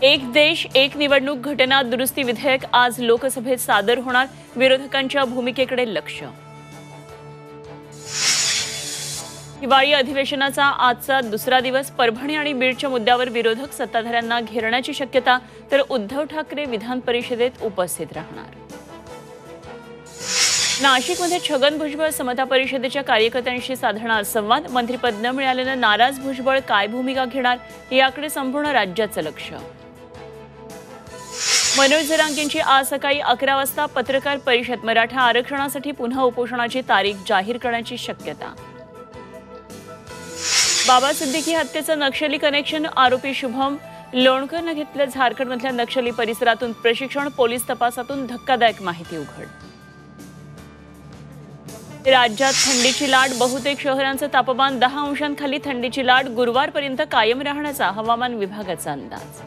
एक देश एक निवडणूक घटना दुरुस्ती विधेयक आज लोकसभेत सादर होणार, विरोधकांच्या भूमिकेकडे लक्ष। हिवाळी अधिवेशनाचा आजचा दुसरा दिवस, परभणी आणि बीडच्या मुद्द्यावर विरोधक सत्ताधाऱ्यांना घेरण्याची शक्यता, तर उद्धव ठाकरे विधान परिषदेत उपस्थित राहणार। नाशिकमध्ये छगन भुजबळ समता परिषदेच्या कार्यकर्त्यांशी साधणार संवाद, मंत्रिपद न मिळाल्यानं नाराज भुजबळ काय भूमिका घेणार याकडे संपूर्ण राज्याचं लक्ष। मनोज जरांगेंची आज सकाळी 11 वाजता पत्रकार परिषद, मराठा आरक्षणासाठी पुन्हा उपोषणाची तारीख जाहीर करण्याची शक्यता। बाबा सिद्दीकी हत्येचं नक्षली कनेक्शन, आरोपी शुभम लोणकरनं घेतलं झारखंडमधल्या नक्षली परिसरातून प्रशिक्षण, पोलीस तपासातून धक्कादायक माहिती उघड। राज्यात थंडीची लाट, बहुतेक शहरांचं तापमान 10 अंशांखाली, थंडीची लाट गुरुवारपर्यंत कायम राहण्याचा हवामान विभागाचा अंदाज।